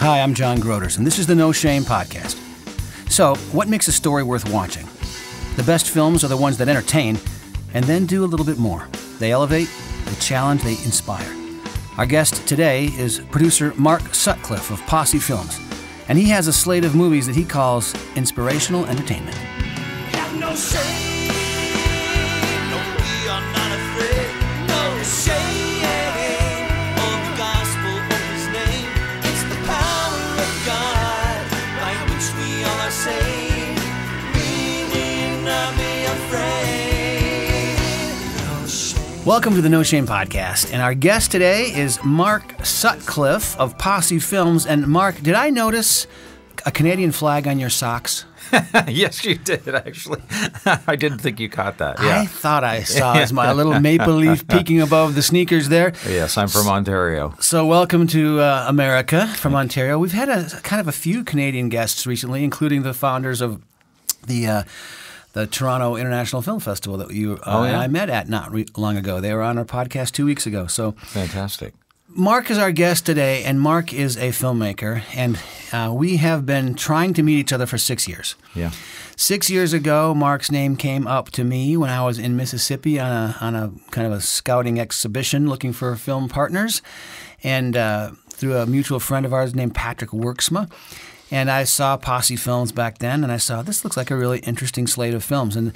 Hi, I'm John Groders, and this is the No Shame Podcast. So, what makes a story worth watching? The best films are the ones that entertain, and then do a little bit more. They elevate, they challenge, they inspire. Our guest today is producer Mark Sutcliffe of Posse Films, and he has a slate of movies that he calls inspirational entertainment. Have no shame, no, we are not afraid, no shame of the gospel of his name. It's the power of God by which we all are saved. We need not be afraid. No shame. Welcome to the No Shame Podcast, and our guest today is Mark Sutcliffe of Posse Films. And Mark, did I notice a Canadian flag on your socks? Yes, you did, actually. I didn't think you caught that. Yeah. I thought I saw as my little maple leaf peeking above the sneakers there. Yes, I'm from Ontario. So welcome to America from Ontario. We've had a few Canadian guests recently, including the founders of the Toronto International Film Festival that you and I met at not long ago. They were on our podcast 2 weeks ago. So Fantastic. Mark is our guest today, and Mark is a filmmaker, and we have been trying to meet each other for 6 years. Yeah. 6 years ago, Mark's name came up to me when I was in Mississippi on a kind of a scouting exhibition looking for film partners, and through a mutual friend of ours named Patrick Worksma. And I saw Posse Films back then, and I saw this looks like a really interesting slate of films. And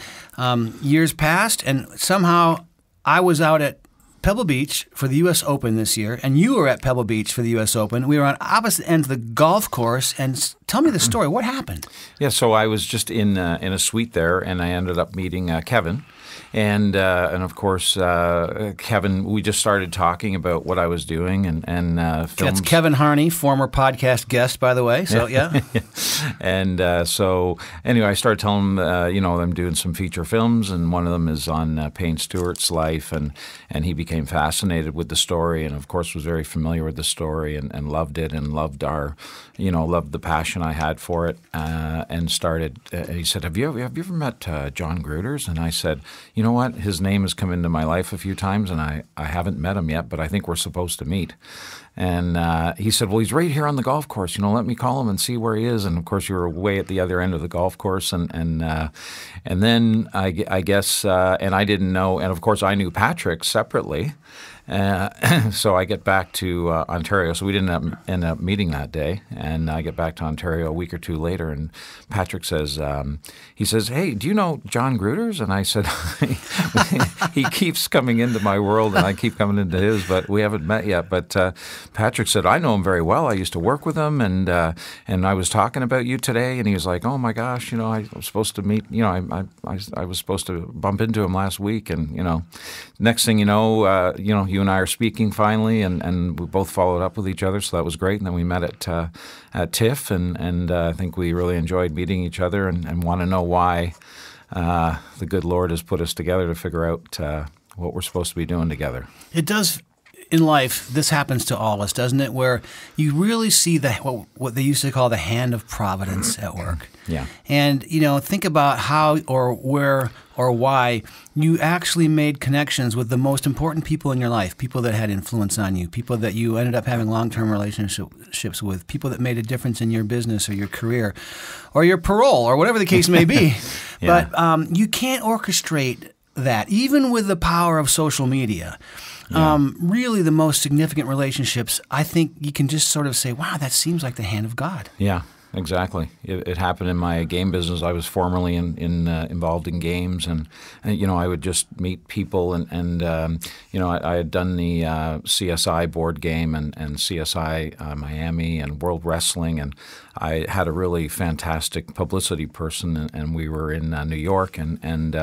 years passed, and somehow I was out at Pebble Beach for the U.S. Open this year, and you were at Pebble Beach for the U.S. Open. We were on opposite ends of the golf course, and tell me the story. What happened? Yeah, so I was just in a suite there, and I ended up meeting Kevin. And of course, Kevin, we just started talking about what I was doing and films. That's Kevin Harney, former podcast guest, by the way. So, yeah. And so, anyway, I started telling him, I'm doing some feature films, and one of them is on Payne Stewart's life, and he became fascinated with the story, and of course was very familiar with the story, and loved it, and loved loved the passion I had for it, and started. He said, "Have you ever met John Groders?" And I said, "You know what? His name has come into my life a few times, and I haven't met him yet, but I think we're supposed to meet." And he said, "Well, he's right here on the golf course. Let me call him and see where he is." And of course, you were way at the other end of the golf course, and then I guess, and I didn't know, and of course, I knew Patrick separately. So I get back to Ontario. So we didn't end up meeting that day. And I get back to Ontario a week or two later, and Patrick says, "Hey, do you know John Groders?" And I said, "He keeps coming into my world, and I keep coming into his, but we haven't met yet." But Patrick said, "I know him very well. I used to work with him, and I was talking about you today." And he was like, "Oh my gosh, I was supposed to meet. I was supposed to bump into him last week, and next thing you know, you and I are speaking finally, and we both followed up with each other, so that was great. And then we met at TIFF, and I think we really enjoyed meeting each other, and want to know why the good Lord has put us together to figure out what we're supposed to be doing together. It does. In life, this happens to all of us, doesn't it? Where you really see what they used to call the hand of providence at work. Yeah. And, think about how or where or why you actually made connections with the most important people in your life, people that had influence on you, people that you ended up having long-term relationships with, people that made a difference in your business or your career or your parole or whatever the case may be. Yeah. But you can't orchestrate that, even with the power of social media. Yeah. Really, the most significant relationships, I think you can just sort of say, wow, that seems like the hand of God. Yeah, exactly. It happened in my game business. I was formerly involved in games, and I would just meet people, and I had done the CSI board game and CSI Miami and World Wrestling, and I had a really fantastic publicity person, and we were in New York, and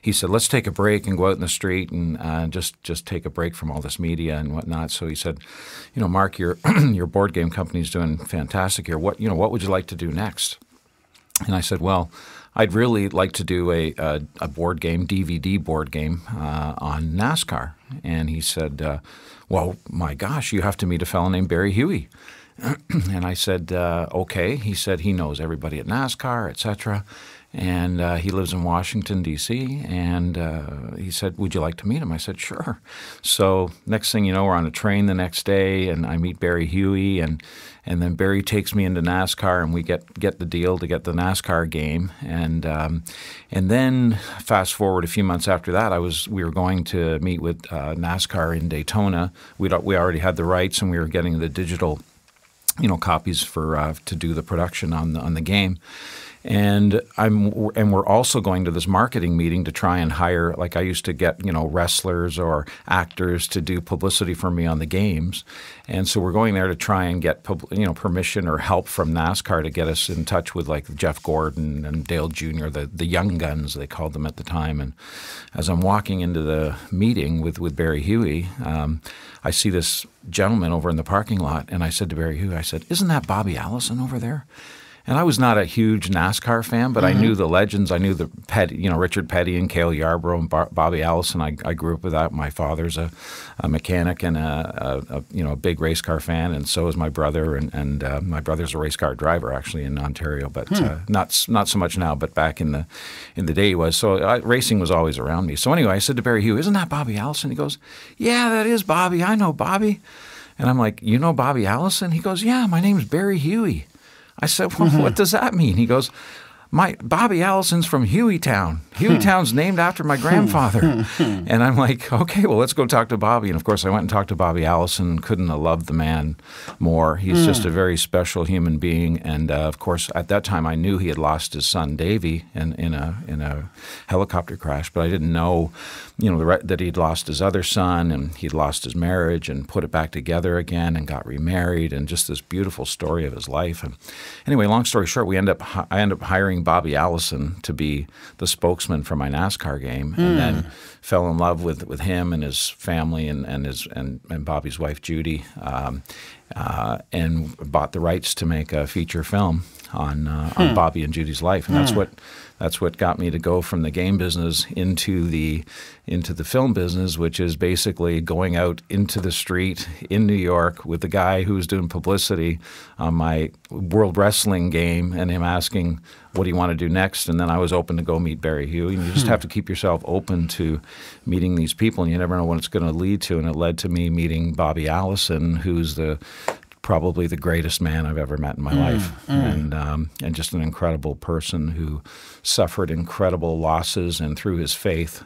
he said, "Let's take a break and go out in the street and just take a break from all this media and whatnot." So he said, "Mark, your board game company's doing fantastic here. What would you like to do next?" And I said, "Well, I'd really like to do a board game, DVD board game on NASCAR." And he said, "Well, my gosh, you have to meet a fellow named Barry Huey." And I said, "Okay." He said he knows everybody at NASCAR, etc. And he lives in Washington, D.C., and he said, would you like to meet him? I said, sure. So next thing you know, we're on a train the next day, and I meet Barry Huey, and then Barry takes me into NASCAR, and we get the deal to get the NASCAR game. And then fast forward a few months after that, we were going to meet with NASCAR in Daytona. We already had the rights, and we were getting the digital, copies for to do the production on the game. And we're also going to this marketing meeting to try and hire, like I used to get, wrestlers or actors to do publicity for me on the games. And so we're going there to try and get, permission or help from NASCAR to get us in touch with like Jeff Gordon and Dale Jr., the young guns, they called them at the time. And as I'm walking into the meeting with Barry Huey, I see this gentleman over in the parking lot, and I said to Barry Huey, I said, isn't that Bobby Allison over there? And I was not a huge NASCAR fan, but I knew the legends. I knew the Richard Petty and Cale Yarborough and Bobby Allison. I grew up with that. My father's a mechanic and a big race car fan, and so is my brother. And my brother's a race car driver actually in Ontario, but not so much now. But back in the day he was. So racing was always around me. So anyway, I said to Barry Hugh, "Isn't that Bobby Allison?" He goes, "Yeah, that is Bobby. I know Bobby." And I'm like, "You know Bobby Allison?" He goes, "Yeah, my name's Barry Huey." I said, "Well, what does that mean?" He goes, Bobby Allison's from Hueytown. Hueytown's named after my grandfather." And I'm like, okay, well, let's go talk to Bobby. And, of course, I went and talked to Bobby Allison. Couldn't have loved the man more. He's just a very special human being. And, of course, at that time, I knew he had lost his son, Davey, in a helicopter crash. But I didn't know, that he'd lost his other son and he'd lost his marriage and put it back together again and got remarried, and just this beautiful story of his life. And anyway, long story short, I end up hiring Bobby Allison to be the spokesman for my NASCAR game, and then fell in love with him and his family and Bobby's wife Judy, and bought the rights to make a feature film on Bobby and Judy's life, and that's what got me to go from the game business into the film business, which is basically going out into the street in New York with the guy who was doing publicity on my World Wrestling game, and him asking, "What do you want to do next?" And then I was open to go meet Barry Huey. And you just have to keep yourself open to meeting these people, and you never know what it's going to lead to. And it led to me meeting Bobby Allison, who's probably the greatest man I've ever met in my life, and just an incredible person who suffered incredible losses, and through his faith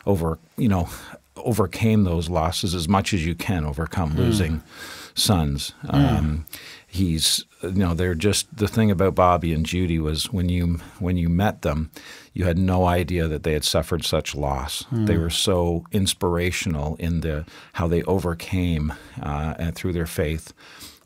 overcame those losses as much as you can overcome losing sons. They're just, the thing about Bobby and Judy was when you met them, you had no idea that they had suffered such loss. They were so inspirational in how they overcame and through their faith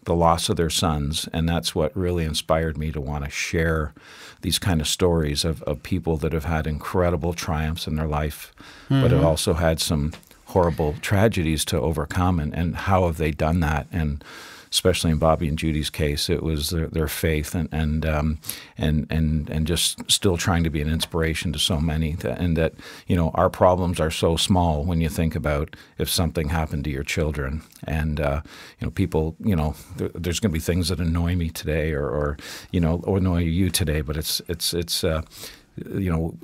the loss of their sons, and that's what really inspired me to want to share these kind of stories of people that have had incredible triumphs in their life, but have also had some horrible tragedies to overcome, and how have they done that? And especially in Bobby and Judy's case, it was their faith and just still trying to be an inspiration to so many. And that our problems are so small when you think about if something happened to your children. And people, there's going to be things that annoy me today, or annoy you today. But it's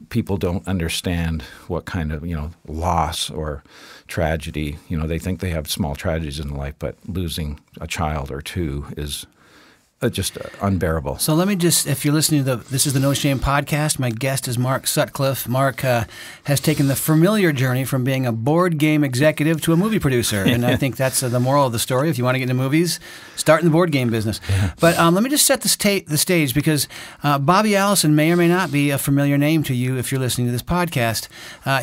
people don't understand what kind of, loss or tragedy. They think they have small tragedies in life, but losing a child or two is just unbearable. So let me just, if you're listening to this is the No Shame podcast. My guest is Mark Sutcliffe. Mark has taken the familiar journey from being a board game executive to a movie producer. And I think that's the moral of the story. If you want to get into movies, start in the board game business. Yeah. But let me just set the stage, because Bobby Allison may or may not be a familiar name to you if you're listening to this podcast.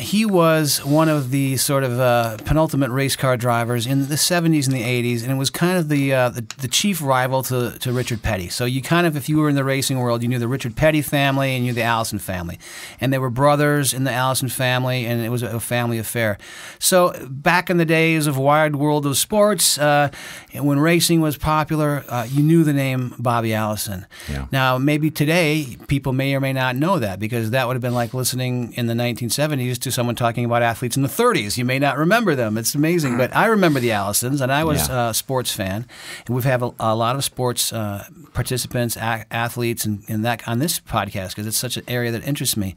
He was one of the sort of penultimate race car drivers in the 70s and the 80s, and it was kind of the chief rival to Richard Petty. So you kind of, if you were in the racing world, you knew the Richard Petty family and you knew the Allison family. And they were brothers in the Allison family, and it was a family affair. So back in the days of Wide World of Sports, when racing was popular, you knew the name Bobby Allison. Yeah. Now, maybe today, people may or may not know that, because that would have been like listening in the 1970s to someone talking about athletes in the 30s. You may not remember them. It's amazing. But I remember the Allisons, and I was a sports fan. And we've had a lot of sports participants, athletes, and that on this podcast because it's such an area that interests me.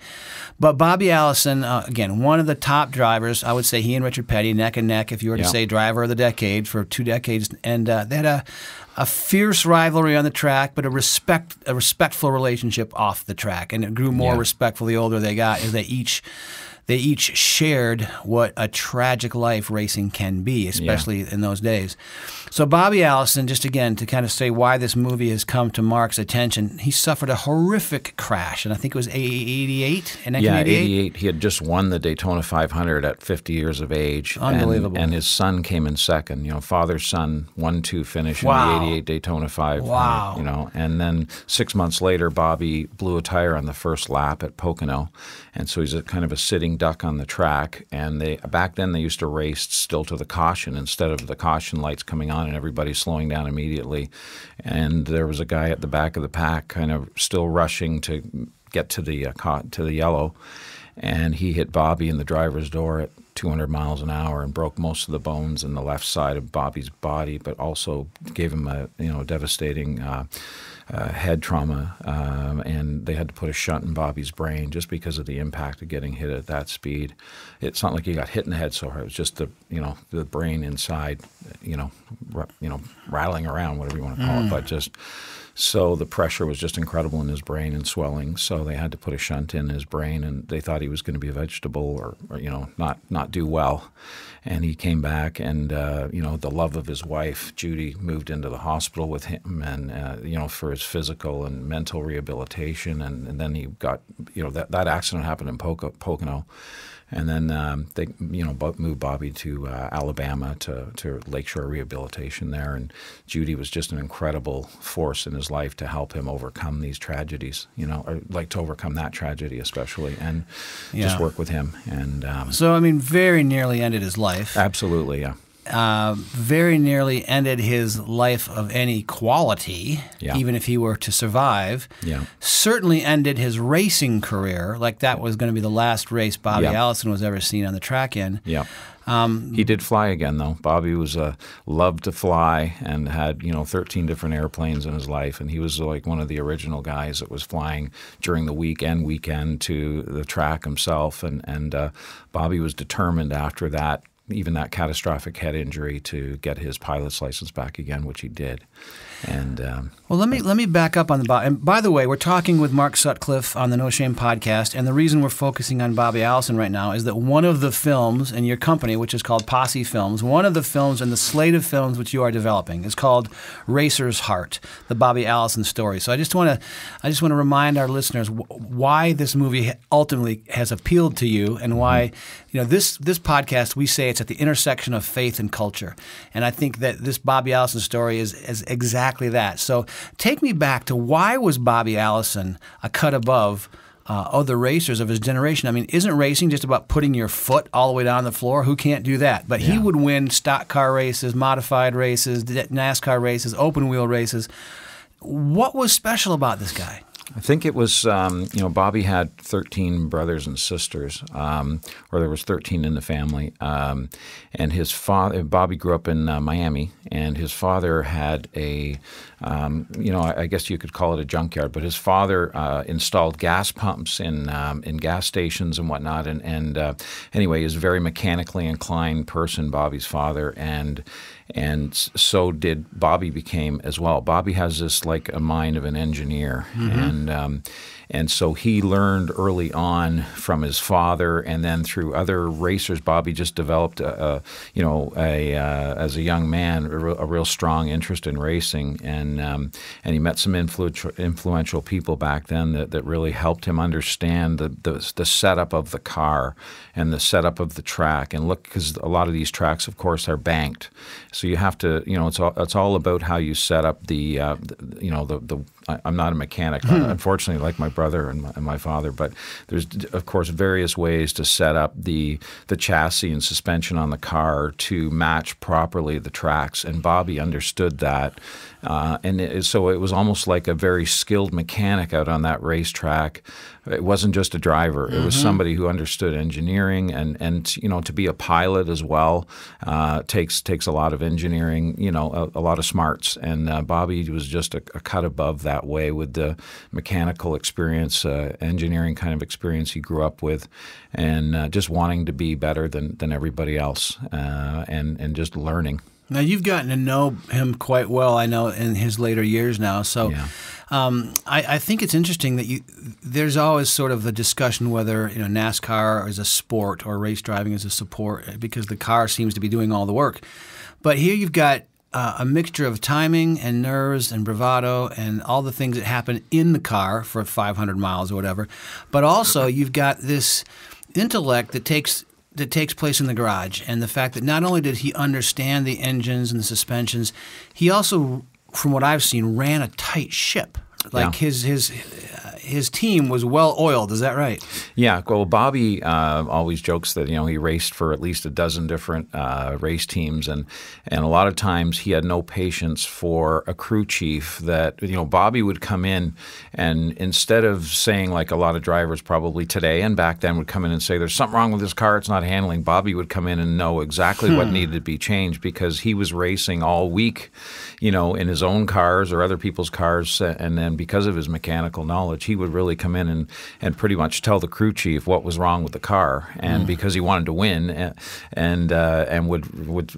But Bobby Allison, again, one of the top drivers. I would say he and Richard Petty neck and neck if you were to say driver of the decade for 2 decades, and they had a fierce rivalry on the track, but a respectful relationship off the track, and it grew more respectful the older they got, as they each shared what a tragic life racing can be, especially in those days. So Bobby Allison, just again to kind of say why this movie has come to Mark's attention, he suffered a horrific crash, and I think it was 88 in 1988? Yeah, 88. He had just won the Daytona 500 at 50 years of age. Unbelievable. And his son came in second. You know, father-son 1-2 finish in the 88 Daytona 500. Wow. You know, and then 6 months later, Bobby blew a tire on the first lap at Pocono, and so he's kind of a sitting duck on the track. And back then they used to race still to the caution instead of the caution lights coming on and everybody slowing down immediately. And there was a guy at the back of the pack kind of still rushing to get to the yellow, and he hit Bobby in the driver's door at 200 miles an hour and broke most of the bones in the left side of Bobby's body, but also gave him a devastating head trauma, and they had to put a shunt in Bobby's brain just because of the impact of getting hit at that speed. It's not like he got hit in the head so hard; it was just the brain inside, rattling around, whatever you want to call it, but just. So the pressure was just incredible in his brain and swelling. So they had to put a shunt in his brain, and they thought he was going to be a vegetable or not do well. And he came back, and the love of his wife, Judy, moved into the hospital with him, and for his physical and mental rehabilitation. And then he got that accident happened in Pocono. And then they, moved Bobby to Alabama to Lakeshore Rehabilitation there. And Judy was just an incredible force in his life to help him overcome these tragedies, or like to overcome that tragedy especially, and just work with him. And so, I mean, very nearly ended his life. Absolutely, yeah. Very nearly ended his life of any quality, even if he were to survive. Yeah. Certainly ended his racing career, like that was going to be the last race Bobby Allison was ever seen on the track in. Yeah. He did fly again, though. Bobby loved to fly and had 13 different airplanes in his life, and he was like one of the original guys that was flying during the weekend to the track himself. And Bobby was determined after that. Even that catastrophic head injury to get his pilot's license back again, which he did. And well, let me back up on the Bob. And by the way, we're talking with Mark Sutcliffe on the No Shame podcast, and the reason we're focusing on Bobby Allison right now is that one of the films in your company, which is called Posse Films, one of the films in the slate of films which you are developing is called Racer's Heart: The Bobby Allison Story. So I just want to remind our listeners why this movie ultimately has appealed to you, and why this podcast, we say it's at the intersection of faith and culture, and I think that this Bobby Allison story is exactly that. So take me back to why was Bobby Allison a cut above other racers of his generation? I mean, isn't racing just about putting your foot all the way down the floor? Who can't do that? But he would win stock car races, modified races, NASCAR races, open wheel races. What was special about this guy? I think it was, Bobby had 13 brothers and sisters, or there was 13 in the family. And his father, Bobby grew up in Miami, and his father had I guess you could call it a junkyard, but his father installed gas pumps in gas stations and whatnot. And anyway, he was a very mechanically inclined person, Bobby's father, and so did Bobby became as well. Bobby has this like a mind of an engineer, and so he learned early on from his father, and then through other racers. Bobby just developed as a young man a real strong interest in racing, and he met some influential people back then that really helped him understand the setup of the car and the setup of the track. And look, because a lot of these tracks, of course, are banked. So you have to, it's all about how you set up the I'm not a mechanic, unfortunately, like my brother. brother and my father. But there's, of course, various ways to set up the chassis and suspension on the car to match properly the tracks, and Bobby understood that. So it was almost like a very skilled mechanic out on that racetrack. It wasn't just a driver. It was somebody who understood engineering, and to be a pilot as well takes a lot of engineering, a lot of smarts. And Bobby was just a cut above that way with the mechanical experience, engineering kind of experience he grew up with, and just wanting to be better than everybody else, and just learning. Now, you've gotten to know him quite well, I know, in his later years now. So Yeah. I think it's interesting that there's always sort of the discussion whether NASCAR is a sport or race driving is a support, because the car seems to be doing all the work. But here you've got a mixture of timing and nerves and bravado and all the things that happen in the car for 500 miles or whatever. But also you've got this intellect that takes place in the garage, and the fact that not only did he understand the engines and the suspensions, he also, from what I've seen, ran a tight ship. Like his team was well oiled. Is that right? Yeah. Well, Bobby always jokes that he raced for at least a dozen different race teams, and a lot of times he had no patience for a crew chief. That Bobby would come in, and instead of saying, like a lot of drivers probably today and back then would come in and say, "There's something wrong with this car, it's not handling," Bobby would come in and know exactly what needed to be changed, because he was racing all week, in his own cars or other people's cars, and then because of his mechanical knowledge, he would really come in and pretty much tell the crew chief what was wrong with the car, and because he wanted to win, and would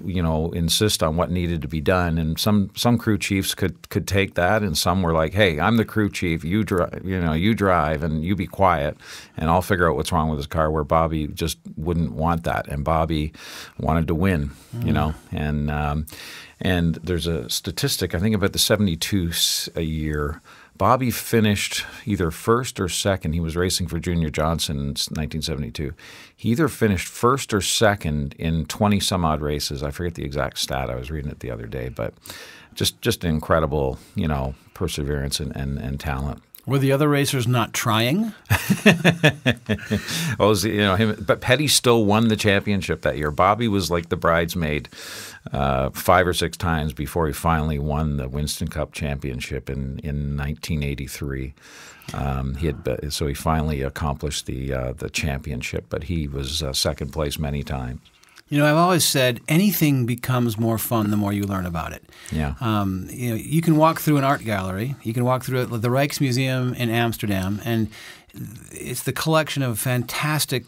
insist on what needed to be done. And some crew chiefs could take that, and some were like, "Hey, I'm the crew chief. You drive, and you be quiet, and I'll figure out what's wrong with his car." Where Bobby just wouldn't want that, and Bobby wanted to win, and there's a statistic, I think about the 72 a year. Bobby finished either first or second. He was racing for Junior Johnson in 1972. He either finished first or second in 20-some-odd races. I forget the exact stat. I was reading it the other day. But just incredible, perseverance and talent. Were the other racers not trying? But Petty still won the championship that year. Bobby was like the bridesmaid 5 or 6 times before he finally won the Winston Cup championship in 1983. He finally accomplished the championship, but he was second place many times. I've always said anything becomes more fun the more you learn about it. Yeah. You can walk through an art gallery. You can walk through the Rijksmuseum in Amsterdam, and it's the collection of fantastic,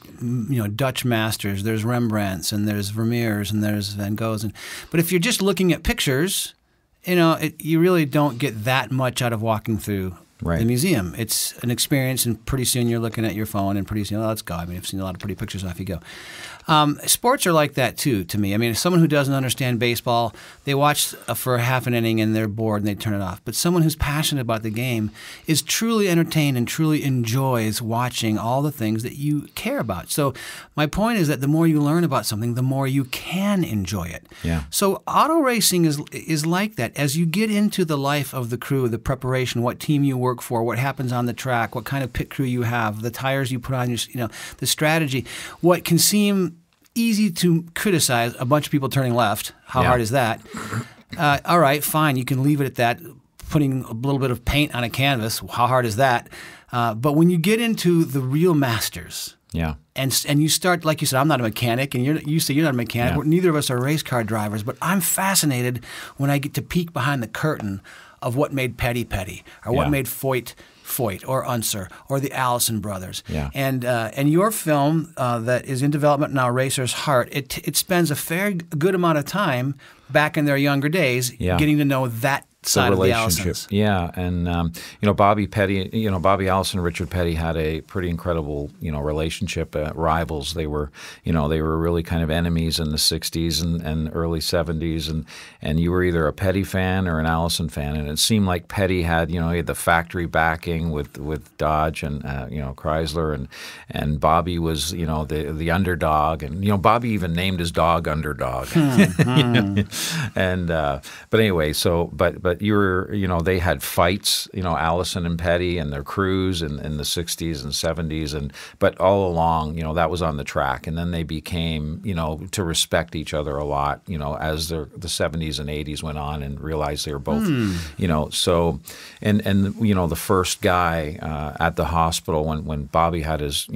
Dutch masters. There's Rembrandts, and there's Vermeers, and there's Van Goghs. But if you're just looking at pictures, you really don't get that much out of walking through the museum. It's an experience, and pretty soon you're looking at your phone, and pretty soon, let's go. I've seen a lot of pretty pictures, off you go. Sports are like that too, to me. Someone who doesn't understand baseball, they watch for half an inning and they're bored and they turn it off. But someone who's passionate about the game is truly entertained and truly enjoys watching all the things that you care about. So my point is that the more you learn about something, the more you can enjoy it. Yeah. So auto racing is like that. As you get into the life of the crew, the preparation, what team you work for, what happens on the track, what kind of pit crew you have, the tires you put on, the strategy, what can seem easy to criticize, a bunch of people turning left. How hard is that? All right, fine. You can leave it at that. Putting a little bit of paint on a canvas, how hard is that? But when you get into the real masters, and you start, like you said, I'm not a mechanic, and you say you're not a mechanic. Yeah. Neither of us are race car drivers, but I'm fascinated when I get to peek behind the curtain of what made Petty Petty, or what made Foyt, or Unser, or the Allison brothers. Yeah. And your film that is in development now, Racer's Heart, it spends a good amount of time back in their younger days getting to know that side of the Allisons. Yeah, and Bobby Petty, Bobby Allison and Richard Petty had a pretty incredible, relationship. Rivals. They were really kind of enemies in the '60s and early '70s, and you were either a Petty fan or an Allison fan, and it seemed like Petty had, he had the factory backing with Dodge and Chrysler, and Bobby was, the underdog, and Bobby even named his dog Underdog. And but anyway, but but they had fights, Allison and Petty and their crews in the 60s and 70s, but all along, that was on the track. And then they became, to respect each other a lot, as the 70s and 80s went on, and realized they were both, so, and the first guy at the hospital when Bobby had his,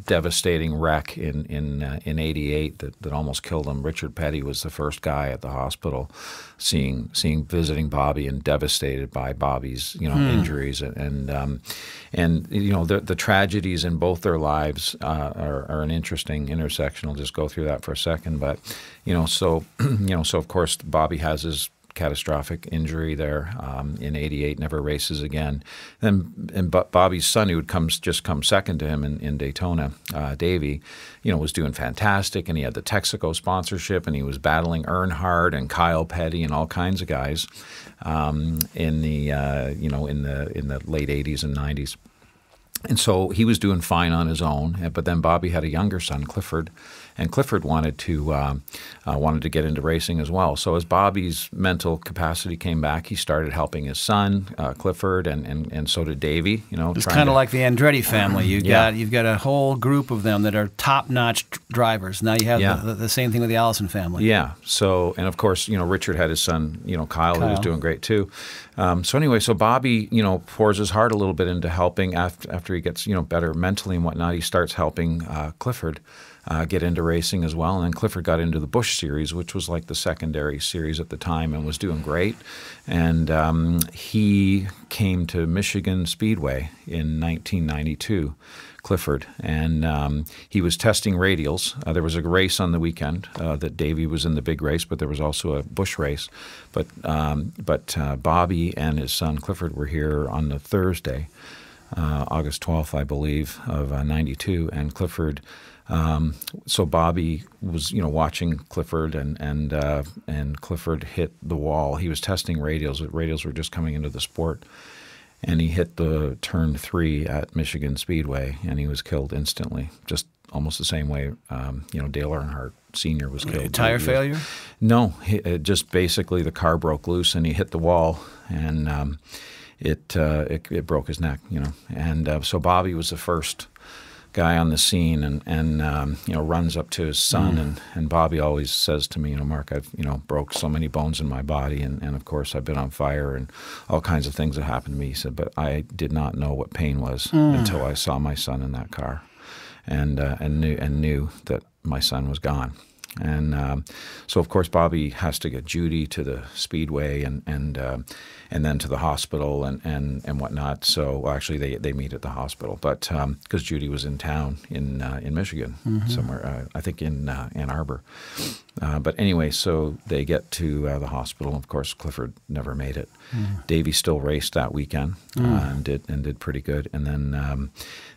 devastating wreck in '88 that almost killed him. Richard Petty was the first guy at the hospital, visiting Bobby and devastated by Bobby's injuries, and the tragedies in both their lives are an interesting intersection. I'll just go through that for a second, but so of course Bobby has his catastrophic injury there in '88, never races again. And Bobby's son, who had just come second to him in Daytona, Davey, was doing fantastic, and he had the Texaco sponsorship, and he was battling Earnhardt and Kyle Petty and all kinds of guys in the late '80s and '90s. And so he was doing fine on his own, but then Bobby had a younger son, Clifford, and Clifford wanted to get into racing as well. So as Bobby's mental capacity came back, he started helping his son, Clifford, and so did Davey. It's kind of like the Andretti family. You've got a whole group of them that are top-notch drivers. Now you have the same thing with the Allison family. Yeah. So, and of course, Richard had his son, Kyle, who was doing great too. So anyway, so Bobby, pours his heart a little bit into helping after he gets, better mentally and whatnot. He starts helping Clifford get into racing as well. And then Clifford got into the Busch Series, which was like the secondary series at the time, and was doing great. And he came to Michigan Speedway in 1992, Clifford, and he was testing radials. There was a race on the weekend that Davey was in the big race, but there was also a Busch race. But Bobby and his son Clifford were here on the Thursday, August 12th, I believe, of '92, and Clifford. So Bobby was, watching Clifford, and Clifford hit the wall. He was testing radials. Radials were just coming into the sport, and he hit the turn 3 at Michigan Speedway, and he was killed instantly, just almost the same way, Dale Earnhardt Sr. was killed. Tire failure? No, just basically the car broke loose, and he hit the wall, and it broke his neck, And so Bobby was the first guy on the scene, and runs up to his son, and Bobby always says to me, Mark, I've broke so many bones in my body, and of course I've been on fire and all kinds of things that happened to me. He said, but I did not know what pain was until I saw my son in that car, and knew that my son was gone. And so of course Bobby has to get Judy to the speedway and then to the hospital and whatnot. So actually they meet at the hospital, but because Judy was in town in Michigan somewhere, I think in Ann Arbor. But anyway, so they get to the hospital. Of course, Clifford never made it. Davey still raced that weekend and did pretty good. And then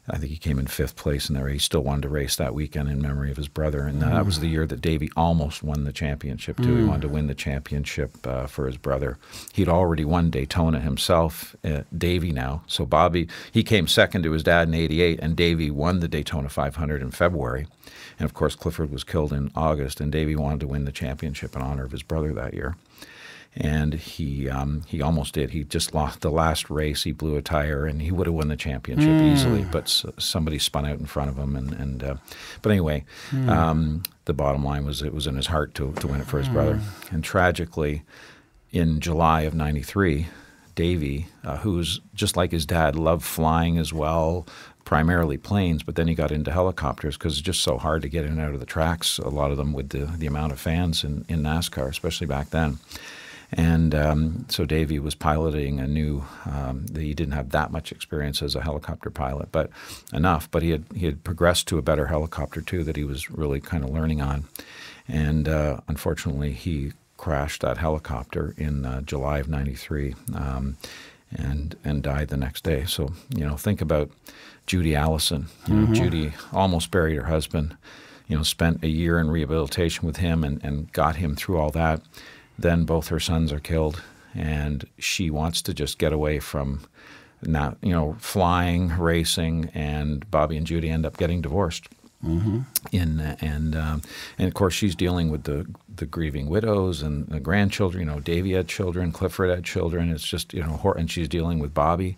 I think he came in 5th place in there. He still wanted to race that weekend in memory of his brother. And that was the year that Davey almost won the championship, too. He wanted to win the championship for his brother. He'd already won Daytona himself, Davey now. So Bobby, he came second to his dad in '88, and Davey won the Daytona 500 in February. And, of course, Clifford was killed in August, and Davey wanted to win the championship in honor of his brother that year. And he almost did. He just lost the last race. He blew a tire, and he would have won the championship easily. But somebody spun out in front of him. But anyway, the bottom line was it was in his heart to win it for his brother. And tragically, in July of '93, Davey, who's just like his dad, loved flying as well, primarily planes, but then he got into helicopters because it's just so hard to get in and out of the tracks, a lot of them with the amount of fans in NASCAR, especially back then. And so Davey was piloting a new, he didn't have that much experience as a helicopter pilot, but enough. But he had progressed to a better helicopter, too, that he was really kind of learning on. And unfortunately, he crashed that helicopter in July of '93 and died the next day. So, think about Judy Allison. Judy almost buried her husband, spent a year in rehabilitation with him and got him through all that. Then both her sons are killed, and she wants to just get away from flying, racing, and Bobby and Judy end up getting divorced. And of course she's dealing with the grieving widows and the grandchildren. Davy had children, Clifford had children. It's just and she's dealing with Bobby.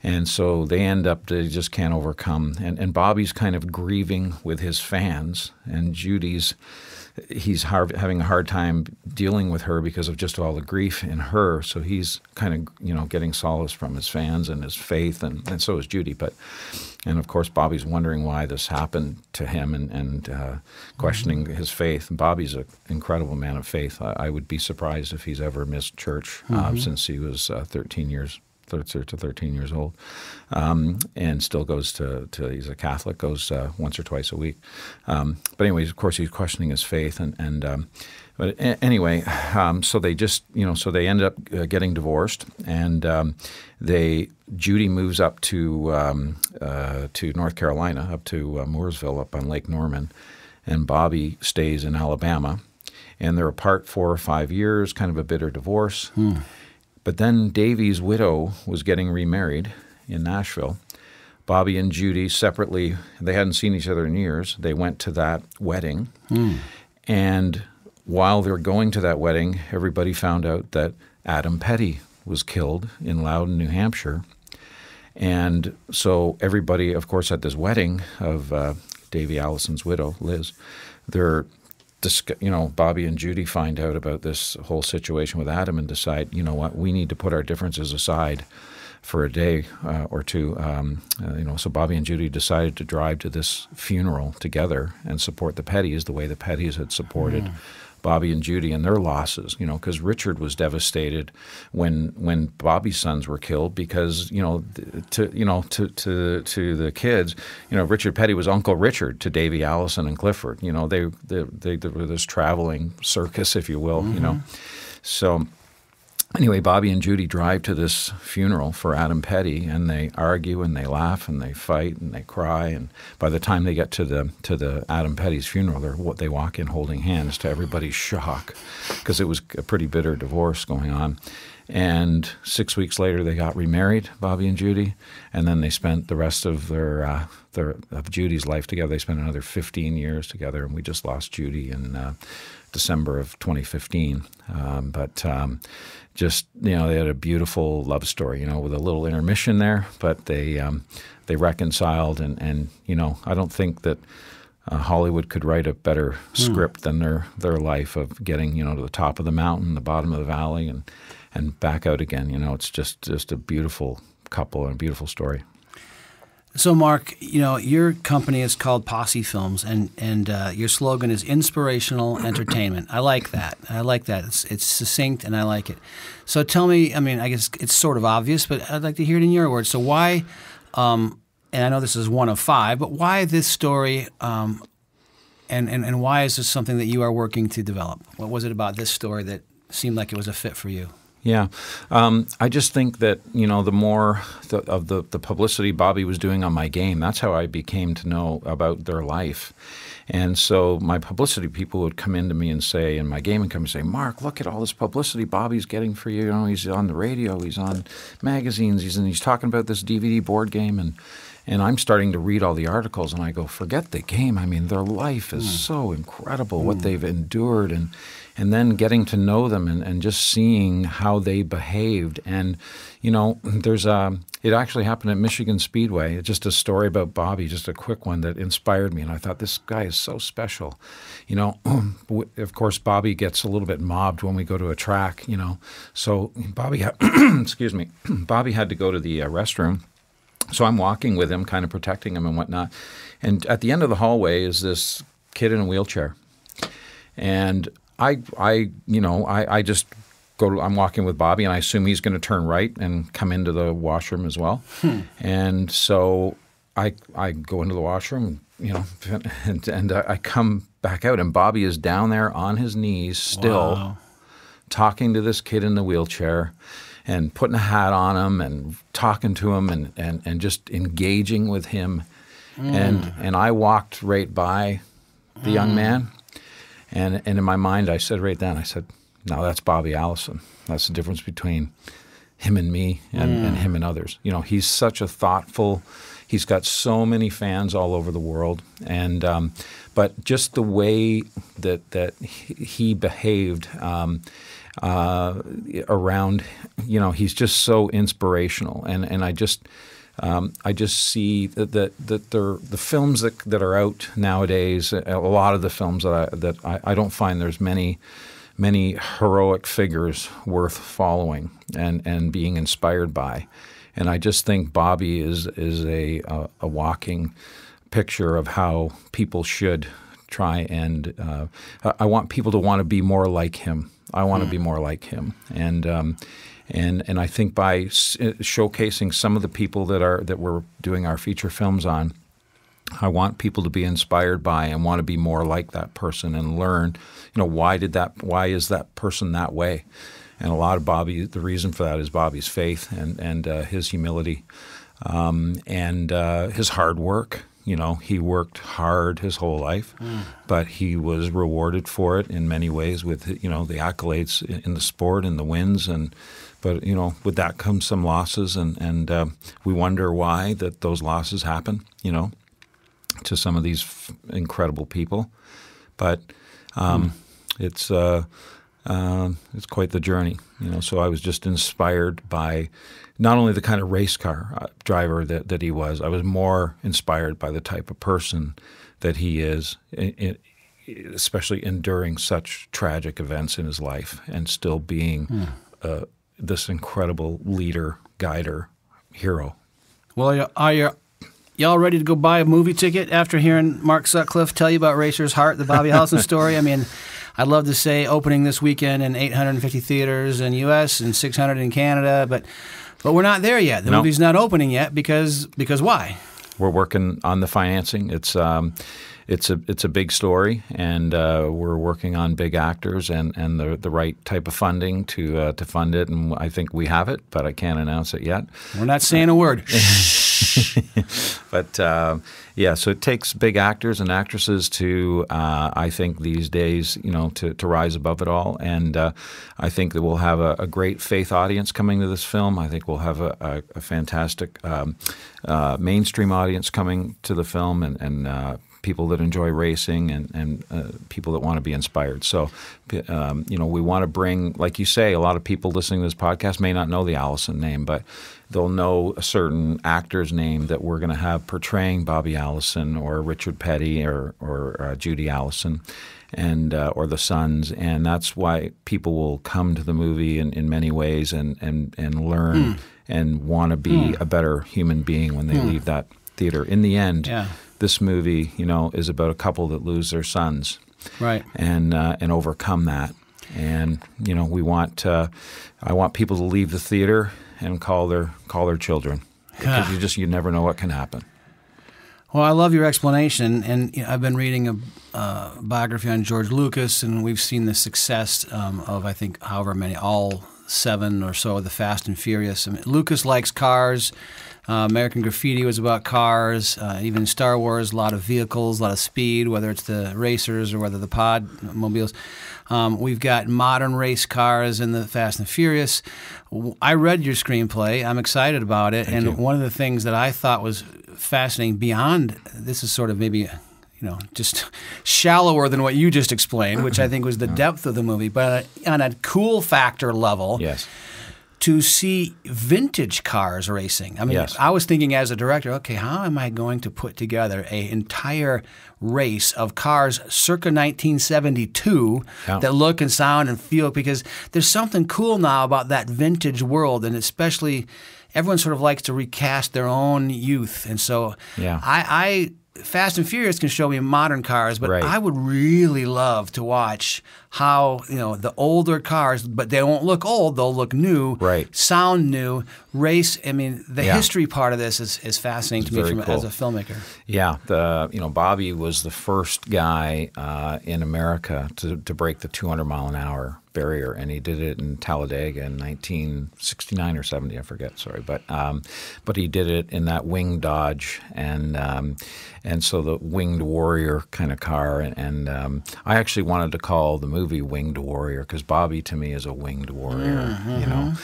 And so they just can't overcome. And Bobby's kind of grieving with his fans, and he's having a hard time dealing with her because of just all the grief in her. So he's kind of, getting solace from his fans and his faith, and so is Judy. And of course, Bobby's wondering why this happened to him and questioning his faith. And Bobby's an incredible man of faith. I would be surprised if he's ever missed church since he was 13 years old, and still goes to he's a Catholic, goes once or twice a week. But anyways, of course, he's questioning his faith, but anyway, so they just so they end up getting divorced, and Judy moves up to North Carolina, up to Mooresville, up on Lake Norman, and Bobby stays in Alabama, and they're apart 4 or 5 years, kind of a bitter divorce. But then Davy's widow was getting remarried in Nashville. Bobby and Judy separately, they hadn't seen each other in years. They went to that wedding. And while they were going to that wedding, everybody found out that Adam Petty was killed in Loudon, New Hampshire. And so everybody, of course, at this wedding of Davy Allison's widow, Liz, Bobby and Judy find out about this whole situation with Adam and decide, what, we need to put our differences aside for a day or two. So Bobby and Judy decided to drive to this funeral together and support the Pettys the way the Pettys had supported Bobby and Judy and their losses, because Richard was devastated when Bobby's sons were killed because, to the kids, Richard Petty was Uncle Richard to Davy Allison and Clifford. They were this traveling circus, if you will, So anyway, Bobby and Judy drive to this funeral for Adam Petty, and they argue and they laugh and they fight and they cry. And by the time they get to the Adam Petty's funeral, they walk in holding hands, to everybody's shock, because it was a pretty bitter divorce going on. And 6 weeks later, they got remarried, Bobby and Judy, and then they spent the rest of of Judy's life together. They spent another 15 years together, and we just lost Judy in December of 2015. They had a beautiful love story, with a little intermission there, but they reconciled, and I don't think that Hollywood could write a better script than their life of getting, to the top of the mountain, the bottom of the valley, and back out again. It's just a beautiful couple and a beautiful story. So, Mark, your company is called Posse Films, and your slogan is Inspirational Entertainment. I like that. It's succinct, and I like it. So tell me, I guess it's sort of obvious, but I'd like to hear it in your words. So why, and I know this is one of 5, but why this story, and why is this something that you are working to develop? What was it about this story that seemed like it was a fit for you? Yeah. I just think that, the more of the publicity Bobby was doing on my game, that's how I became to know about their life. And so my publicity people would come into me and say, in my game, and come and say, Mark, look at all this publicity Bobby's getting for you. He's on the radio, he's on magazines, he's talking about this DVD board game. And I'm starting to read all the articles, and I go, forget the game. Their life is so incredible, what they've endured, and then getting to know them and just seeing how they behaved. And, it actually happened at Michigan Speedway. It's just a story about Bobby, just a quick one that inspired me. And I thought, this guy is so special. Of course, Bobby gets a little bit mobbed when we go to a track, So Bobby, excuse me, Bobby had to go to the restroom. So I'm walking with him, kind of protecting him and whatnot. And at the end of the hallway is this kid in a wheelchair. And I just go. I'm walking with Bobby, and I assume he's going to turn right and come into the washroom as well. And so I go into the washroom, and I come back out, and Bobby is down there on his knees still, talking to this kid in the wheelchair, and putting a hat on him, and talking to him, and just engaging with him. And I walked right by the young man. And in my mind, I said right then, now that's Bobby Allison. That's the difference between him and me and him and others. You know, he's such a thoughtful. He's got so many fans all over the world, and but just the way that he behaved around, you know, he's just so inspirational, and I just see that the films that are out nowadays, a lot of the films that I don't find there's many heroic figures worth following and being inspired by. And I just think Bobby is a walking picture of how people should try and I want people to want to be more like him. I want to be more like him, and I think by showcasing some of the people that we're doing our feature films on, I want people to be inspired by and want to be more like that person and learn, you know, why is that person that way? And a lot of Bobby, the reason for that is Bobby's faith and his humility and his hard work. You know, he worked hard his whole life, but he was rewarded for it in many ways with, you know, the accolades in the sport and the wins. But, you know, with that comes some losses, and we wonder why those losses happen, you know, to some of these incredible people. But it's quite the journey, you know. So I was just inspired by not only the kind of race car driver that he was. I was more inspired by the type of person that he is, especially enduring such tragic events in his life and still being this incredible leader, guider, hero. Well, are y'all ready to go buy a movie ticket after hearing Mark Sutcliffe tell you about Racer's Heart, the Bobby Allison story? I mean, I'd love to say opening this weekend in 850 theaters in the U.S. and 600 in Canada, but we're not there yet. The movie's not opening yet because why? We're working on the financing. It's a big story, and we're working on big actors and the right type of funding to fund it. And I think we have it, but I can't announce it yet. We're not saying a word. But yeah, so it takes big actors and actresses to, I think these days, you know, to rise above it all. And I think that we'll have a great faith audience coming to this film. I think we'll have a fantastic mainstream audience coming to the film, and people that enjoy racing and people that want to be inspired. So, you know, we want to bring, like you say, a lot of people listening to this podcast may not know the Allison name, but they'll know a certain actor's name that we're going to have portraying Bobby Allison or Richard Petty or Judy Allison and or the sons. And that's why people will come to the movie in many ways and learn and want to be a better human being when they leave that theater. In the end, this movie, you know, is about a couple that lose their sons, right? And overcome that. And you know, I want people to leave the theater and call their children, because you never know what can happen. Well, I love your explanation, and you know, I've been reading a biography on George Lucas, and we've seen the success of, I think, however many, all 7 or so of the Fast and Furious. I mean, Lucas likes cars. American Graffiti was about cars. Even Star Wars, a lot of vehicles, a lot of speed, whether it's the racers or whether the pod mobiles. We've got modern race cars in the Fast and Furious. I read your screenplay. I'm excited about it. Thank you. One of the things that I thought was fascinating beyond, this is sort of maybe, you know, just shallower than what you just explained, which I think was the depth of the movie, but on a cool factor level. Yes. To see vintage cars racing. I mean, yes. I was thinking as a director, okay, how am I going to put together an entire race of cars circa 1972 that look and sound and feel, because there's something cool now about that vintage world, and especially everyone sort of likes to recast their own youth. And so I Fast and Furious can show me modern cars, but I would really love to watch how, you know, the older cars, but they won't look old, they'll look new, sound new, race. I mean, the history part of this is fascinating to me as a filmmaker. Yeah, Bobby was the first guy in America to break the 200-mile-an-hour barrier, and he did it in Talladega in 1969 or 70, I forget. Sorry, but he did it in that winged Dodge, and so the Winged Warrior kind of car, and I actually wanted to call the movie Winged Warrior because Bobby to me is a winged warrior, you know,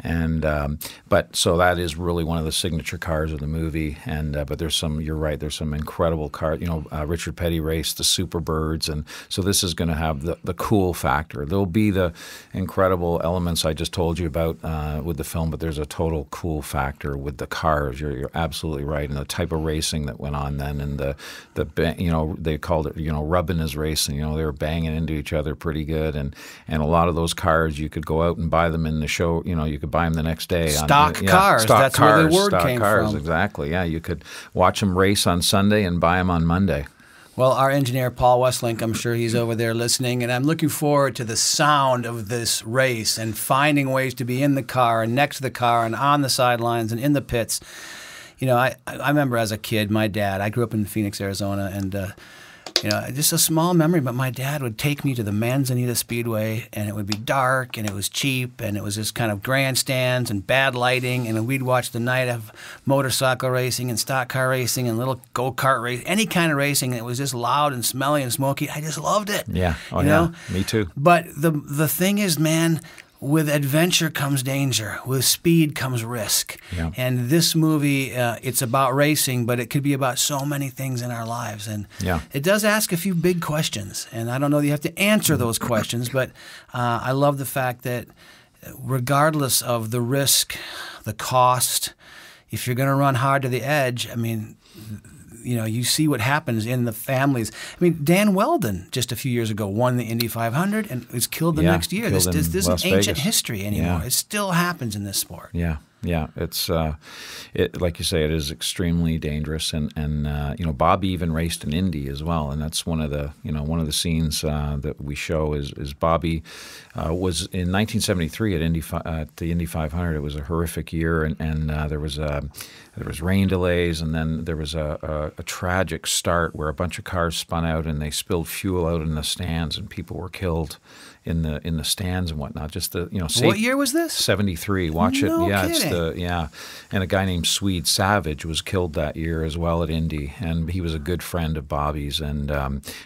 And but so that is really one of the signature cars of the movie. And but there's some. You're right. There's some incredible cars. Richard Petty raced the Superbirds, and so this is going to have the cool factor. There'll be the incredible elements I just told you about with the film, but there's a total cool factor with the cars. You're absolutely right, and the type of racing that went on then, and the they called it rubbing as racing. They were banging into each other pretty good, and a lot of those cars you could go out and buy them in the show. You could buy them the next day. Stock cars. That's where the word came from. Exactly. Yeah, you could watch them race on Sunday and buy them on Monday. Well, our engineer, Paul Westlink, I'm sure he's over there listening, and I'm looking forward to the sound of this race and finding ways to be in the car and next to the car and on the sidelines and in the pits. I remember as a kid, my dad, I grew up in Phoenix, Arizona, and just a small memory, but my dad would take me to the Manzanita Speedway, and it would be dark, and it was cheap, and it was just kind of grandstands and bad lighting, and we'd watch the night of motorcycle racing and stock car racing and little go-kart racing, any kind of racing. It was just loud and smelly and smoky. I just loved it. Yeah. Oh, yeah. Me too. But the thing is, man, with adventure comes danger. With speed comes risk. Yeah. And this movie, it's about racing, but it could be about so many things in our lives. And it does ask a few big questions. And I don't know that you have to answer those questions, but I love the fact that regardless of the risk, the cost, if you're going to run hard to the edge, I mean, you see what happens in the families. I mean, Dan Weldon just a few years ago won the Indy 500 and was killed the next year. This isn't ancient history anymore. It still happens in this sport. Yeah. Yeah, it's like you say, it is extremely dangerous, and Bobby even raced in Indy as well, and that's one of the scenes that we show is Bobby was in 1973 at the Indy 500. It was a horrific year, and there was rain delays, and then there was a tragic start where a bunch of cars spun out and they spilled fuel out in the stands, and people were killed in the stands and whatnot. Just what year was this? 73. Watch no it. Yeah, kidding. And a guy named Swede Savage was killed that year as well at Indy, and he was a good friend of Bobby's. And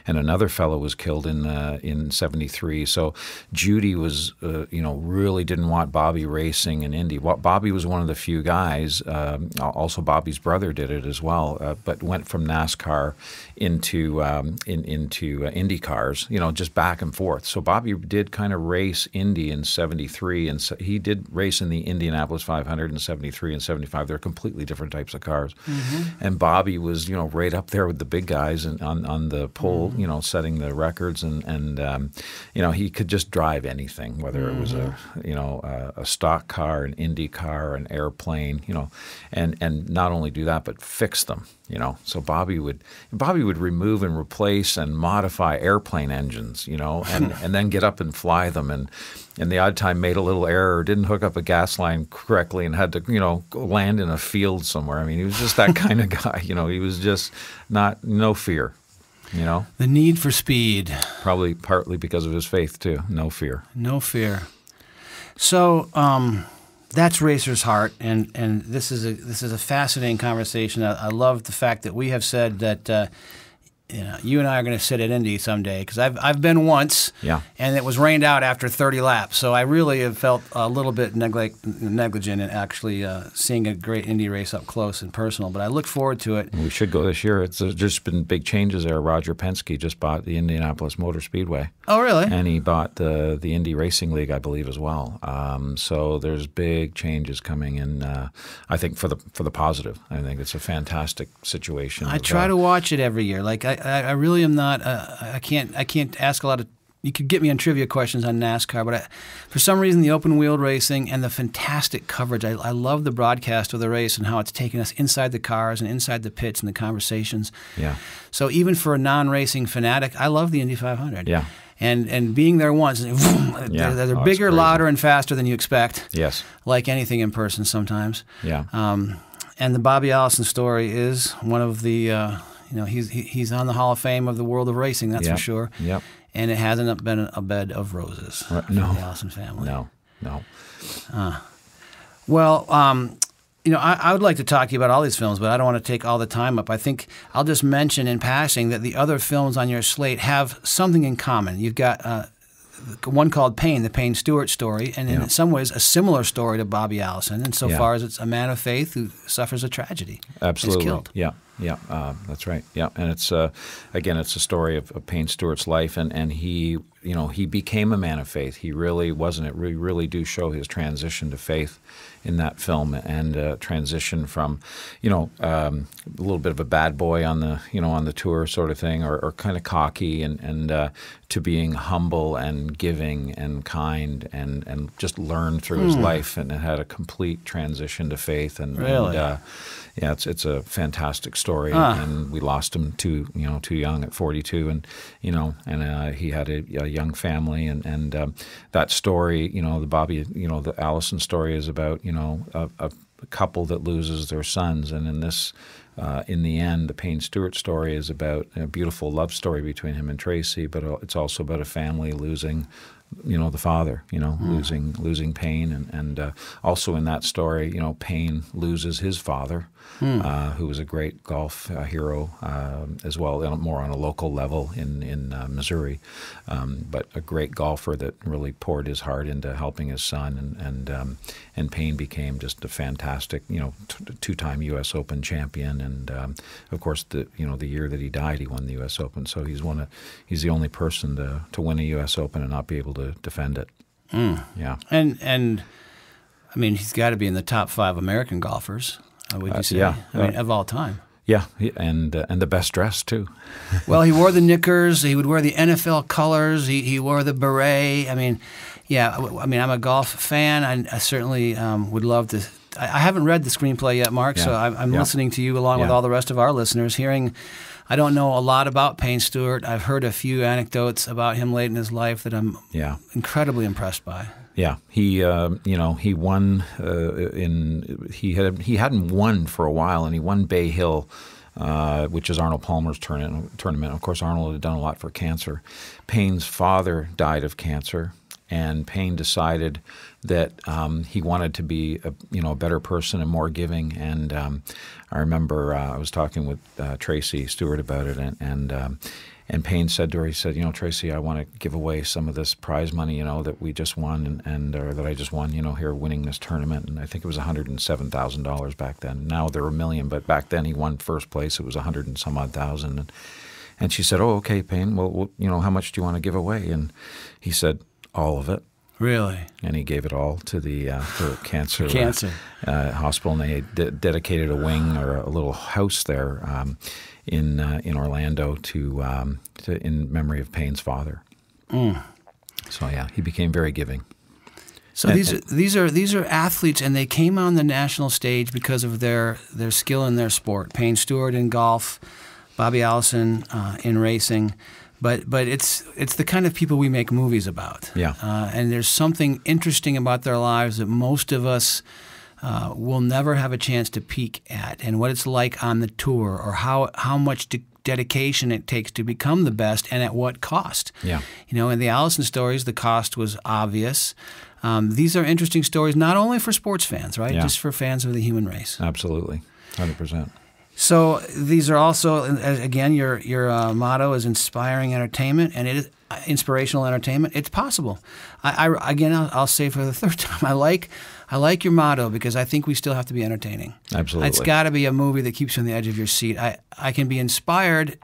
another fellow was killed in 73. So Judy was really didn't want Bobby racing in Indy. Bobby was one of the few guys. Also, Bobby's brother did it as well, but went from NASCAR into Indy cars. Just back and forth. So Bobby did kind of race Indy in 73, and so he did race in the Indianapolis 500 in 73 and 75. They're completely different types of cars. Mm-hmm. And Bobby was, right up there with the big guys and on the pole, setting the records, and he could just drive anything, whether it was a stock car, an Indy car, an airplane, and not only do that, but fix them. So Bobby would remove and replace and modify airplane engines, and then get up and fly them, and the odd time made a little error, didn't hook up a gas line correctly, and had to land in a field somewhere. I mean, he was just that kind of guy. He was just no fear. The need for speed. Probably partly because of his faith too. No fear. No fear. So. That's Racer's Heart, and this is a fascinating conversation. I love the fact that we have said that you and I are going to sit at Indy someday, because I've been once, and it was rained out after 30 laps. So I really have felt a little bit negligent in actually seeing a great Indy race up close and personal. But I look forward to it. We should go this year. It's just been big changes there. Roger Penske just bought the Indianapolis Motor Speedway. Oh, really? And he bought the Indy Racing League, I believe, as well. So there's big changes coming in. I think for the positive. I think it's a fantastic situation. I try to watch it every year. Like I really am not. I can't ask a lot of. You could get me on trivia questions on NASCAR, but for some reason, the open-wheeled racing and the fantastic coverage. I love the broadcast of the race and how it's taking us inside the cars and inside the pits and the conversations. Yeah. So even for a non-racing fanatic, I love the Indy 500. Yeah. And being there once, they're bigger, louder, and faster than you expect. Yes. Like anything in person sometimes. Yeah. And the Bobby Allison story is one of the. He's on the Hall of Fame of the world of racing, that's for sure. Yep. And it hasn't been a bed of roses for the Allison family. No. Well, I would like to talk to you about all these films, but I don't want to take all the time up. I think I'll just mention in passing that the other films on your slate have something in common. You've got one called Payne, the Payne Stewart story, and in some ways a similar story to Bobby Allison, insofar as it's a man of faith who suffers a tragedy. Absolutely. Is killed. Yeah, that's right. Yeah, and it's again, it's a story of Payne Stewart's life, and he, he became a man of faith. He really wasn't. It really do show his transition to faith in that film, and transition from, a little bit of a bad boy on the, on the tour sort of thing, or kind of cocky, and to being humble and giving and kind, and just learned through his life, and it had a complete transition to faith. And really. Yeah, it's a fantastic story, and we lost him too young at 42, and he had a young family, and that story, the Allison story is about a couple that loses their sons, and in this. In the end, the Payne Stewart story is about a beautiful love story between him and Tracy, but it's also about a family losing, the father, losing Payne, and also in that story, Payne loses his father, who was a great golf hero as well, more on a local level in Missouri, but a great golfer that really poured his heart into helping his son, and Payne became just a fantastic, two-time U.S. Open champion, and of course the year that he died, he won the U.S. Open, so he's the only person to win a U.S. Open and not be able to defend it. Yeah, and I mean, he's got to be in the top 5 American golfers. Would you say? Yeah, of all time. Yeah, and the best dressed too. Well, he wore the knickers. He would wear the NFL colors. He wore the beret. I mean, I'm a golf fan. I certainly would love to. I haven't read the screenplay yet, Mark, so I'm listening to you along with all the rest of our listeners, hearing. I don't know a lot about Payne Stewart. I've heard a few anecdotes about him late in his life that I'm incredibly impressed by. Yeah, he won he hadn't won for a while, and he won Bay Hill, which is Arnold Palmer's tournament. Of course, Arnold had done a lot for cancer. Payne's father died of cancer, and Payne decided that he wanted to be a better person and more giving. And I remember I was talking with Tracy Stewart about it, and Payne said to her, he said, Tracy, I want to give away some of this prize money, that we just won, or that I just won, here winning this tournament. And I think it was $107,000 back then. Now they're $1 million, but back then he won first place. It was 100 and some odd thousand. And she said, oh, okay, Payne, well, how much do you want to give away? And he said, all of it. Really? And he gave it all to the cancer hospital, and they dedicated a wing or a little house there in Orlando to in memory of Payne's father. So yeah, he became very giving. So these are athletes, and they came on the national stage because of their skill in their sport. Payne Stewart in golf, Bobby Allison in racing. But it's the kind of people we make movies about. Yeah. And there's something interesting about their lives that most of us will never have a chance to peek at, and what it's like on the tour, or how much dedication it takes to become the best, and at what cost. Yeah. In the Allison stories, the cost was obvious. These are interesting stories, not only for sports fans, right? Just for fans of the human race. Absolutely, 100%. So these are also, again, your motto is inspiring entertainment, and it is inspirational entertainment. It's possible. I'll say for the third time, I like your motto, because I think we still have to be entertaining. Absolutely. It's got to be a movie that keeps you on the edge of your seat. I can be inspired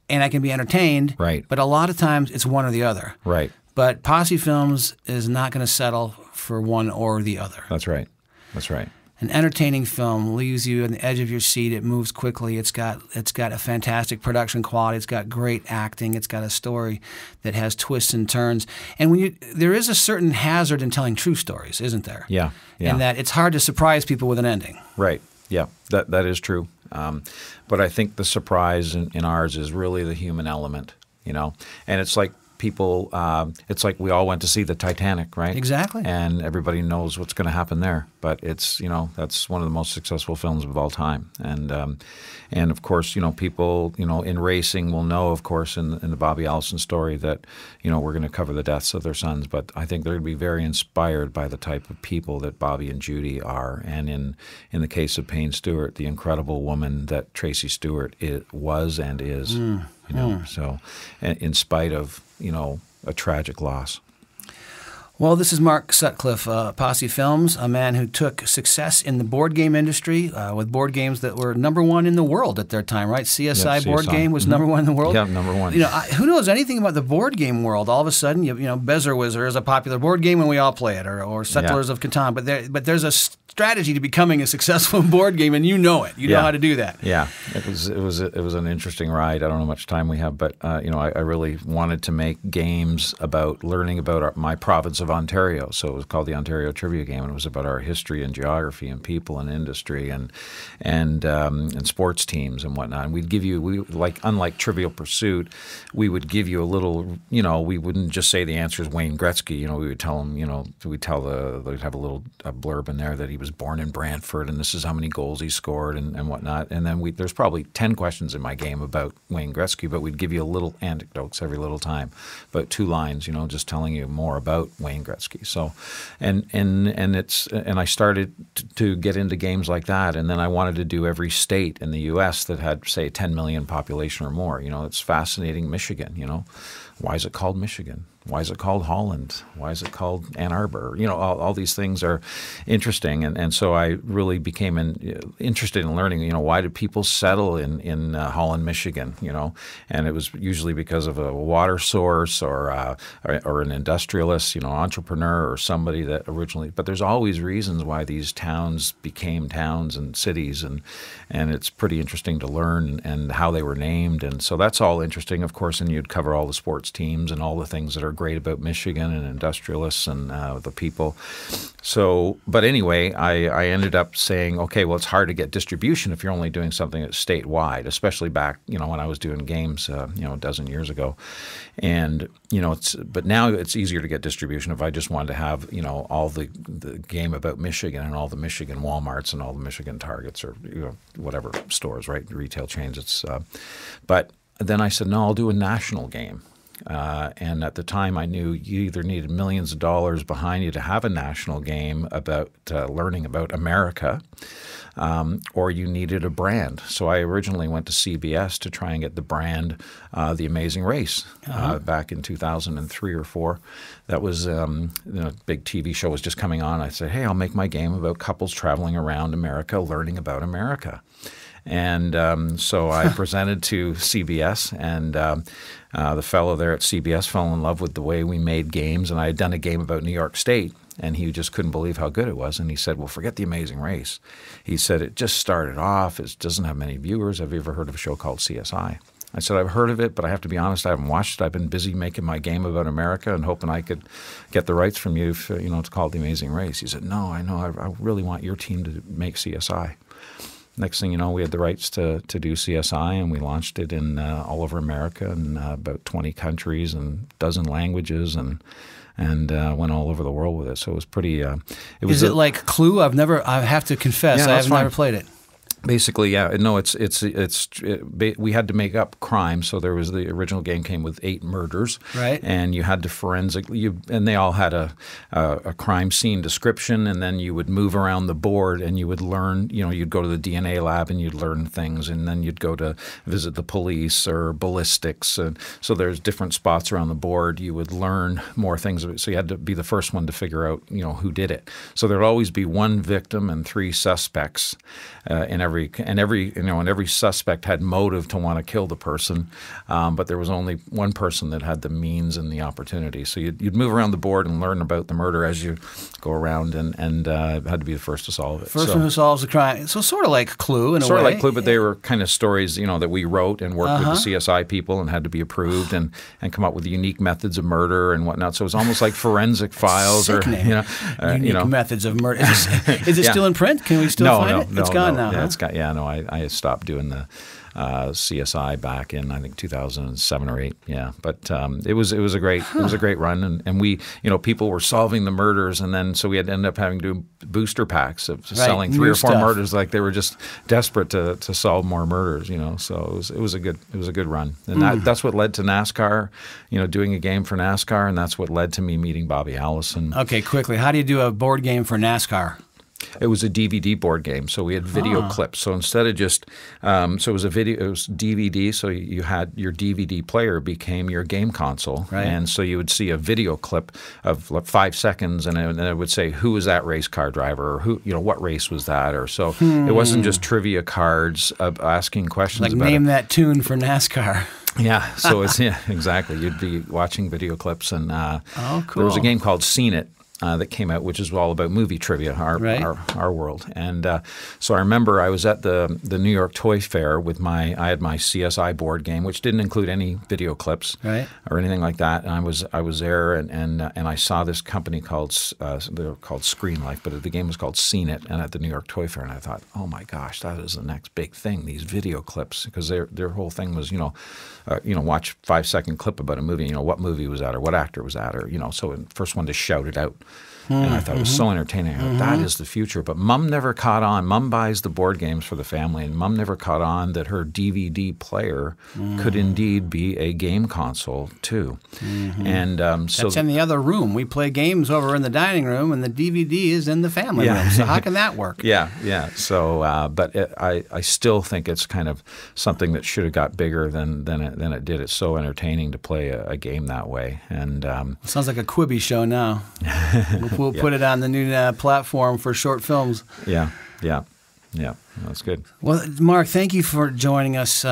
and I can be entertained, right? But a lot of times it's one or the other. Right. But Posse Films is not going to settle for one or the other. That's right. That's right. An entertaining film leaves you on the edge of your seat. It moves quickly. It's got a fantastic production quality. It's got great acting. It's got a story that has twists and turns. And there is a certain hazard in telling true stories, isn't there? Yeah. And that it's hard to surprise people with an ending. Right. Yeah. That is true. But I think the surprise in ours is really the human element. And it's like people, it's like we all went to see the Titanic, right? Exactly. And everybody knows what's going to happen there. But it's, that's one of the most successful films of all time. And of course, people, in racing will know, of course, in the Bobby Allison story that, we're going to cover the deaths of their sons. But I think they're going to be very inspired by the type of people that Bobby and Judy are. And in the case of Payne Stewart, the incredible woman that Tracy Stewart was and is. So in spite of, a tragic loss. Well, this is Mark Sutcliffe, Posse Films, a man who took success in the board game industry with board games that were #1 in the world at their time, right? CSI, board game was #1 in the world. Yeah, #1. You know, who knows anything about the board game world? All of a sudden, you know, Bezer Wizard is a popular board game and we all play it, or Settlers of Catan. But there's a strategy to becoming a successful board game, and you know it. You know how to do that. Yeah, it was an interesting ride. I don't know how much time we have, but you know, I really wanted to make games about learning about my province of Ontario. So it was called the Ontario Trivia Game, and it was about our history and geography and people and industry and sports teams and whatnot. And we'd give you, unlike Trivial Pursuit, we would give you a little. You know, we wouldn't just say the answer is Wayne Gretzky. You know, we would tell them. You know, we'd have a little blurb in there that he was born in Brantford and this is how many goals he scored and whatnot. And then there's probably 10 questions in my game about Wayne Gretzky, but we'd give you a little anecdotes every little time, about 2 lines, you know, just telling you more about Wayne Gretzky. So, and I started to get into games like that, and then I wanted to do every state in the U.S. that had, say, 10 million population or more. You know, it's fascinating. Michigan, you know, why is it called Michigan? Why is it called Holland? Why is it called Ann Arbor? You know, all these things are interesting, and so I really became interested in learning. You know, why did people settle in Holland, Michigan? You know, and it was usually because of a water source or an industrialist, you know, entrepreneur or somebody that originally. But there's always reasons why these towns became towns and cities, and it's pretty interesting to learn and how they were named, and so that's all interesting, of course. And you'd cover all the sports teams and all the things that are great about Michigan and industrialists and the people. So, but anyway, I ended up saying, okay, well, it's hard to get distribution if you're only doing something that's statewide, especially back, you know, when I was doing games, you know, a dozen years ago. And, you know, but now it's easier to get distribution if I just wanted to have, you know, all the game about Michigan and all the Michigan Walmarts and all the Michigan Targets or, you know, whatever stores, right, retail chains. But then I said, no, I'll do a national game. And at the time, I knew you either needed millions of dollars behind you to have a national game about learning about America, or you needed a brand. So I originally went to CBS to try and get the brand, The Amazing Race, back in 2003 or 4. That was, you know, a big TV show was just coming on. I said, hey, I'll make my game about couples traveling around America, learning about America. And so I presented to CBS, and the fellow there at CBS fell in love with the way we made games. And I had done a game about New York State, and he just couldn't believe how good it was. And he said, well, forget The Amazing Race. He said, it just started off. It doesn't have many viewers. Have you ever heard of a show called CSI? I said, I've heard of it, but I have to be honest, I haven't watched it. I've been busy making my game about America and hoping I could get the rights from you, you know, to call it The Amazing Race. He said, no, I know. I really want your team to make CSI. Next thing you know, we had the rights to do CSI, and we launched it in all over America in about 20 countries and a dozen languages, and went all over the world with it. So it was pretty. Is it like Clue? I have to confess, I have never played it. Basically, yeah. No, we had to make up crimes. So there was the original game came with 8 murders, right? And you had to and they all had a crime scene description, and then you would move around the board and you would learn. You know, you'd go to the DNA lab and you'd learn things, and then you'd go to visit the police or ballistics, and so there's different spots around the board. You would learn more things. So you had to be the first one to figure out, you know, who did it. So there'd always be one victim and 3 suspects in every suspect had motive to want to kill the person, but there was only one person that had the means and the opportunity. So you'd move around the board and learn about the murder as you go around, and had to be the first to solve it. First one who solves the crime. So sort of like Clue in a way. Sort of like Clue, but they were kind of stories, you know, that we wrote and worked with the CSI people and had to be approved and come up with unique methods of murder and whatnot. So it was almost like forensic files, or unique methods of murder. Is it still in print? Can we still find it? It's gone now. Yeah, it's got. Yeah, no, I stopped doing the CSI back in, I think, 2007 or 8. Yeah, but it was a great run, and we, you know, people were solving the murders, and then so we had to end up having to do booster packs of selling 3 or 4 murders, like they were just desperate to solve more murders, you know. So it was a good run, and that's what led to NASCAR, you know, doing a game for NASCAR, and that's what led to me meeting Bobby Allison. Okay, quickly, how do you do a board game for NASCAR? It was a DVD board game, so we had video clips. So instead of just, so it was it was DVD. So you had your DVD player became your game console, Right. and so you would see a video clip of like 5 seconds, and it would say who was that race car driver, or who, what race was that, or so. It wasn't just trivia cards of asking questions Like about name it. that tune for NASCAR. Yeah, so it's exactly. You'd be watching video clips, and Oh, cool. there was a game called Seen It that came out, which is all about movie trivia, Right. our world. And so I remember I was at the New York Toy Fair with I had my CSI board game, which didn't include any video clips Right. or anything like that. And I was there, and I saw this company called they were called Screen Life, but the game was called Seen It, and at the New York Toy Fair, and I thought, oh my gosh, that is the next big thing, these video clips, because their whole thing was watch 5-second clip about a movie, what movie was that, or what actor was that, or so first one to shout it out. And I thought it was so entertaining. I thought, that is the future. But Mom never caught on. Mom buys the board games for the family, and Mom never caught on that her DVD player could indeed be a game console too. And so That's in the other room. We play games over in the dining room, and the DVD is in the family room. So how can that work? Yeah. So, but I still think it's kind of something that should have got bigger than it did. It's so entertaining to play a game that way. And Sounds like a Quibi show now. We'll put it on the new platform for short films. Yeah. That's good. Well, Mark, thank you for joining us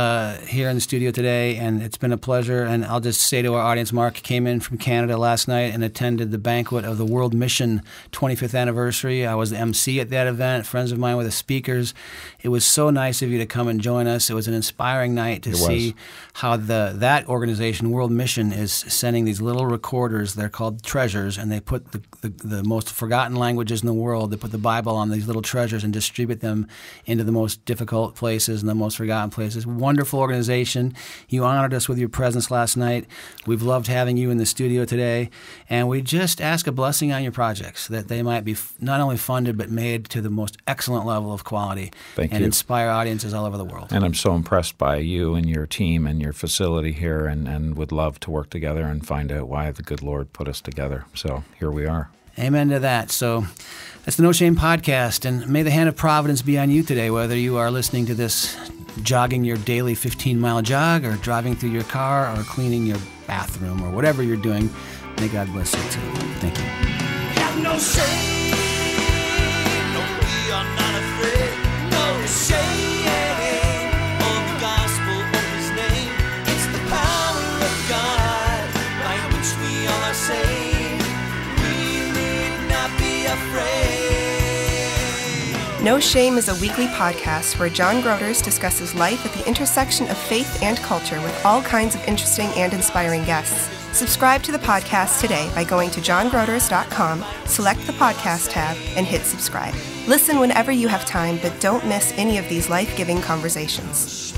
here in the studio today, and it's been a pleasure. And I'll just say to our audience, Mark came in from Canada last night and attended the banquet of the World Mission 25th anniversary. I was the MC at that event. Friends of mine were the speakers. It was so nice of you to come and join us. It was an inspiring night to see how that organization, World Mission, is sending these little recorders. They're called treasures, and they put the most forgotten languages in the world. They put the Bible on these little treasures and distribute them into the most difficult places and the most forgotten places. Wonderful organization. You honored us with your presence last night. We've loved having you in the studio today, and we just ask a blessing on your projects, that they might be not only funded but made to the most excellent level of quality Thank and you. inspire audiences all over the world. And I'm so impressed by you and your team and your facility here, and would love to work together and find out why the good Lord put us together. So here we are. Amen to that. So that's the No Shame Podcast, and may the hand of providence be on you today, whether you are listening to this jogging your daily 15-mile jog, or driving through your car, or cleaning your bathroom, or whatever you're doing. May God bless you too. Thank you. Have no shame, no, we are not afraid, no shame of the gospel of His name. It's the power of God by which we all are saved. We need not be afraid. No Shame is a weekly podcast where John Groders discusses life at the intersection of faith and culture with all kinds of interesting and inspiring guests. Subscribe to the podcast today by going to johngroders.com, select the podcast tab, and hit subscribe. Listen whenever you have time, but don't miss any of these life-giving conversations.